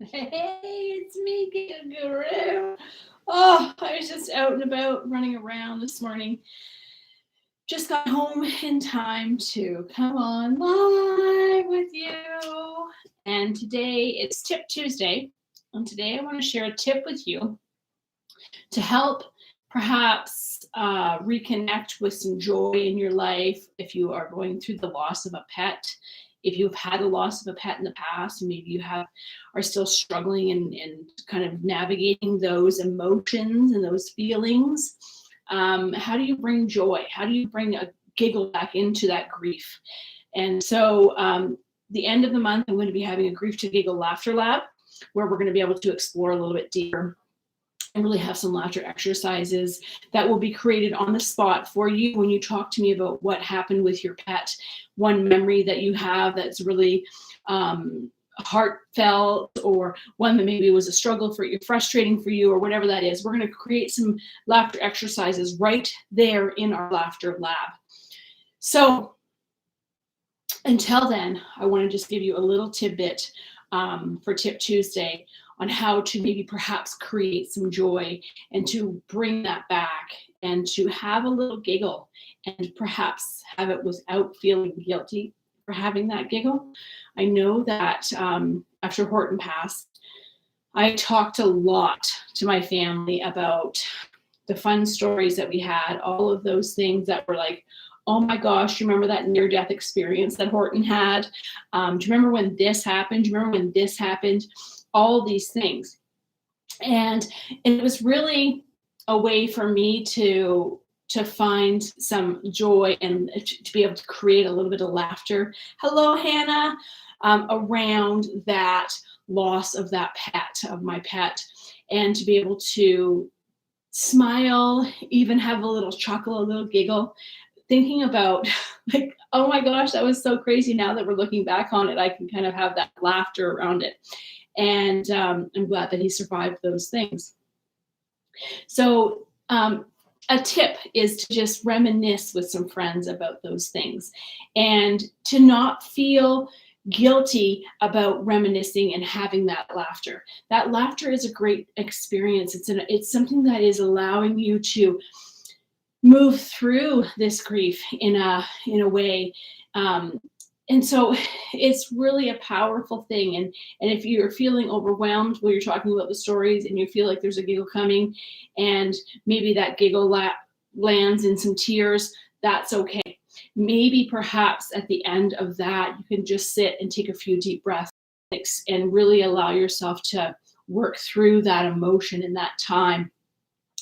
Hey, it's me, Giggle Guru. Oh, I was just out and about running around this morning. Just got home in time to come on live with you. And today it's Tip Tuesday. And today I want to share a tip with you to help perhaps reconnect with some joy in your life if you are going through the loss of a pet. If you've had a loss of a pet in the past, and maybe you are still struggling and kind of navigating those emotions and those feelings, how do you bring joy? How do you bring a giggle back into that grief? And so, the end of the month, I'm going to be having a Grief to Giggle Laughter Lab, where we're going to be able to explore a little bit deeper and really have some laughter exercises that will be created on the spot for you when you talk to me about what happened with your pet, one memory that you have that's really heartfelt, or one that maybe was a struggle for you, frustrating for you, or whatever that is. We're going to create some laughter exercises right there in our laughter lab. So until then, I want to just give you a little tidbit for Tip Tuesday on how to maybe perhaps create some joy and to bring that back and to have a little giggle and perhaps have it without feeling guilty for having that giggle. I know that after Horton passed, I talked a lot to my family about the fun stories that we had, all of those things that were like, oh my gosh, you remember that near-death experience that Horton had? Do you remember when this happened? Do you remember when this happened? All these things. And it was really a way for me to find some joy and to be able to create a little bit of laughter. Hello, Hannah. Around that loss of that pet, of my pet, and to be able to smile, even have a little chuckle, a little giggle, thinking about like, oh my gosh, that was so crazy. Now that we're looking back on it, I can kind of have that laughter around it. And I'm glad that he survived those things. So a tip is to just reminisce with some friends about those things and to not feel guilty about reminiscing and having that laughter. That laughter is a great experience. It's something that is allowing you to move through this grief in a way. And so it's really a powerful thing. And if you're feeling overwhelmed while you're talking about the stories and you feel like there's a giggle coming and maybe that giggle lands in some tears, that's okay. Maybe perhaps at the end of that, you can just sit and take a few deep breaths and really allow yourself to work through that emotion in that time.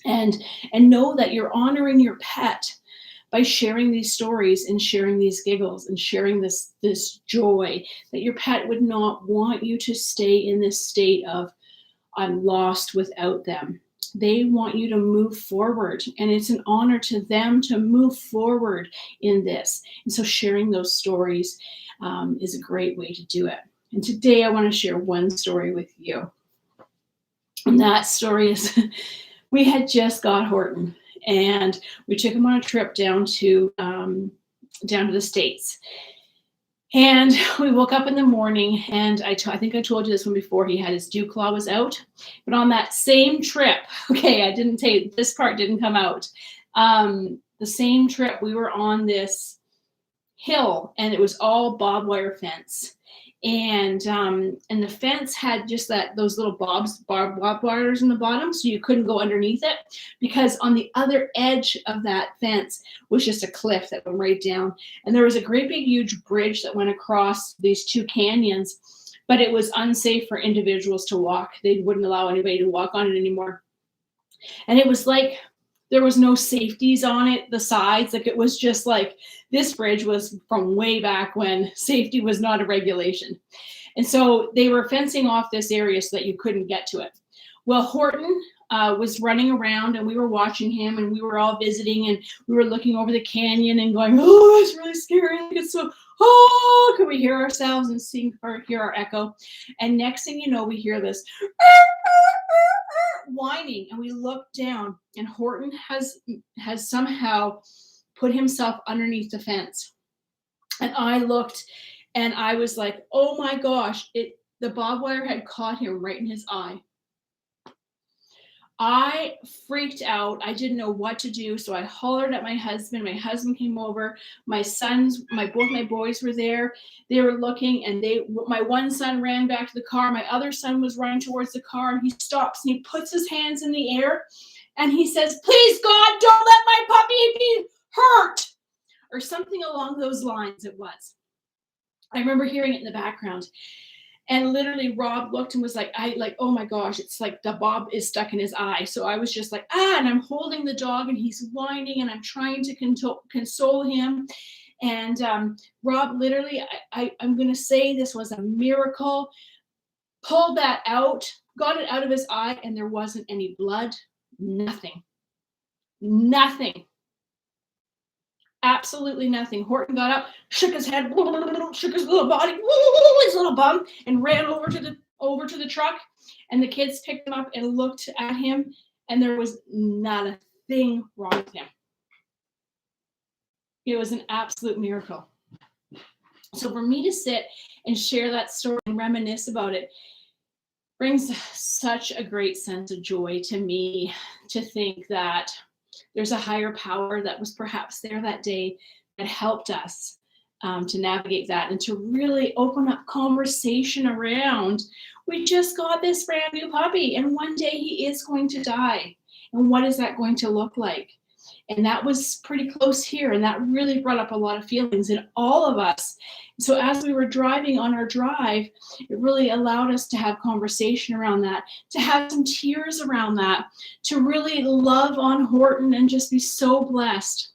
And know that you're honoring your pet by sharing these stories and sharing these giggles and sharing this joy, that your pet would not want you to stay in this state of I'm lost without them. They want you to move forward, and it's an honor to them to move forward in this. And so sharing those stories is a great way to do it. And today I want to share one story with you. And that story is we had just got Horton, and we took him on a trip down to the States. And we woke up in the morning, and I think I told you this one before, he had his dew claw was out. But on that same trip, okay, I didn't say this part didn't come out. The same trip, we were on this hill, and it was all barbed wire fence. And the fence had just those little barbed wires in the bottom, so you couldn't go underneath it, because on the other edge of that fence was just a cliff that went right down, and there was a great big huge bridge that went across these two canyons, but it was unsafe for individuals to walk. They wouldn't allow anybody to walk on it anymore, and it was like there was no safeties on it, the sides. Like, it was just like this bridge was from way back when safety was not a regulation. And so they were fencing off this area so that you couldn't get to it. Well, Horton was running around, and we were watching him, and we were all visiting, and we were looking over the canyon and going, oh, it's really scary. It's so, oh, can we hear ourselves and hear our echo? And next thing you know, we hear this whining, and we look down, and Horton has somehow put himself underneath the fence. And I looked, and I was like, oh my gosh, The barbed wire had caught him right in his eye. I freaked out. I didn't know what to do. So I hollered at my husband. My husband came over. Both my boys were there. They were looking, and my one son ran back to the car. My other son was running towards the car, and he stops and he puts his hands in the air and he says, "Please God, don't let my puppy be hurt," or something along those lines it was. I remember hearing it in the background. And literally Rob looked and was like, oh my gosh, it's like the bob is stuck in his eye. So I was just like, and I'm holding the dog and he's whining and I'm trying to console him. And Rob literally, I'm going to say this was a miracle, pulled that out, got it out of his eye, and there wasn't any blood, nothing. Absolutely nothing. Horton got up, shook his head, shook his little body, his little bum, and ran over to the truck. And the kids picked him up and looked at him, and there was not a thing wrong with him. It was an absolute miracle. So for me to sit and share that story and reminisce about it brings such a great sense of joy to me, to think that there's a higher power that was perhaps there that day that helped us to navigate that and to really open up conversation around, we just got this brand new puppy and one day he is going to die. And what is that going to look like? And that was pretty close here. And that really brought up a lot of feelings in all of us. So as we were driving on our drive, it really allowed us to have conversation around that, to have some tears around that, to really love on Horton and just be so blessed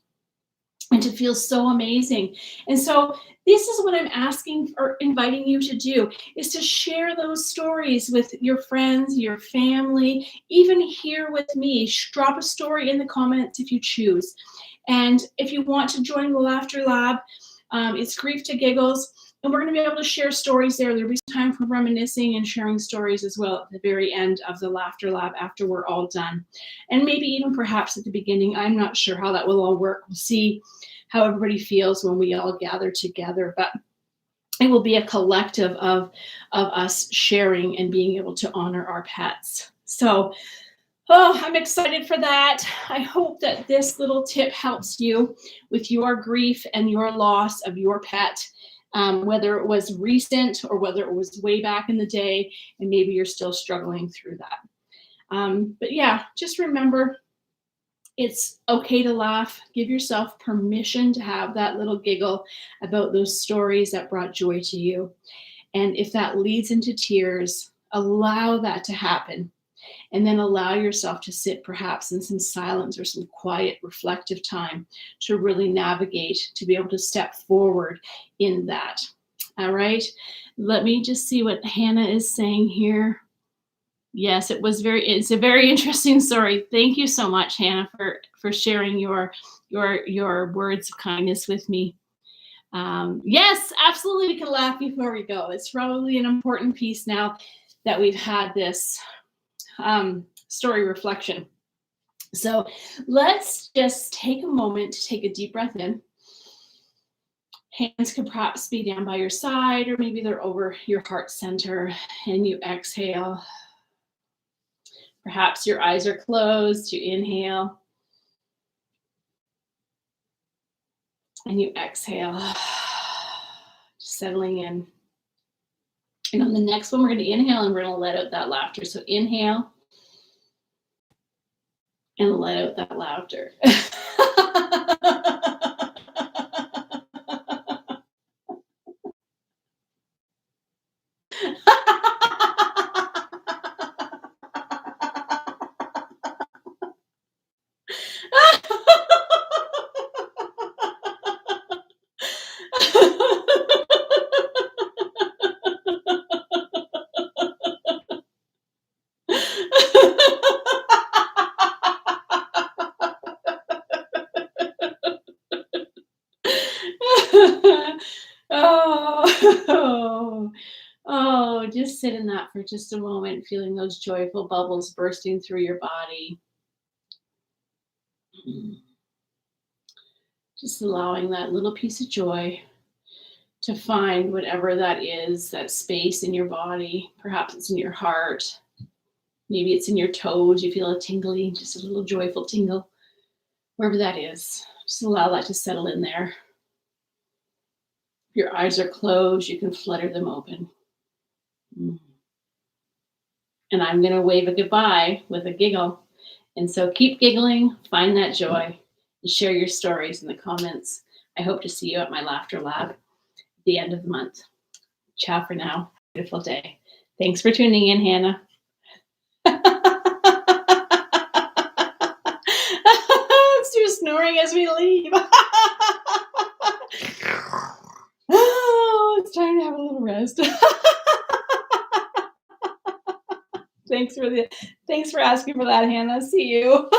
and to feel so amazing. And so this is what I'm asking or inviting you to do, is to share those stories with your friends, your family, even here with me. Drop a story in the comments if you choose. And if you want to join the Laughter Lab, it's Grief to Giggles. And we're going to be able to share stories there. There'll be time for reminiscing and sharing stories as well at the very end of the Laughter Lab after we're all done. And maybe even perhaps at the beginning. I'm not sure how that will all work. We'll see how everybody feels when we all gather together. But it will be a collective of us sharing and being able to honor our pets. So, I'm excited for that. I hope that this little tip helps you with your grief and your loss of your pet. Whether it was recent or whether it was way back in the day, and maybe you're still struggling through that. But yeah, just remember, it's okay to laugh. Give yourself permission to have that little giggle about those stories that brought joy to you. And if that leads into tears, allow that to happen. And then allow yourself to sit perhaps in some silence or some quiet, reflective time to really navigate, to be able to step forward in that. All right. Let me just see what Hannah is saying here. Yes, it's a very interesting story. Thank you so much, Hannah, for sharing your words of kindness with me. Yes, absolutely. We can laugh before we go. It's probably an important piece now that we've had this story reflection. So let's just take a moment to take a deep breath in. Hands could perhaps be down by your side, or maybe they're over your heart center, and you exhale. Perhaps your eyes are closed. You inhale and you exhale, settling in. And on the next one, we're going to inhale and we're going to let out that laughter. So inhale and let out that laughter. Oh, just sit in that for just a moment, feeling those joyful bubbles bursting through your body. Just allowing that little piece of joy to find whatever that is, that space in your body. Perhaps it's in your heart. Maybe it's in your toes. You feel a tingly, just a little joyful tingle. Wherever that is, just allow that to settle in there. If your eyes are closed, you can flutter them open. And I'm going to wave a goodbye with a giggle. And so keep giggling, find that joy, and share your stories in the comments. I hope to see you at my Laughter Lab at the end of the month. Ciao for now. Beautiful day. Thanks for tuning in, Hannah. It's your snoring as we leave. Oh, it's time to have a little rest. Thanks for asking for that, Hannah. See you.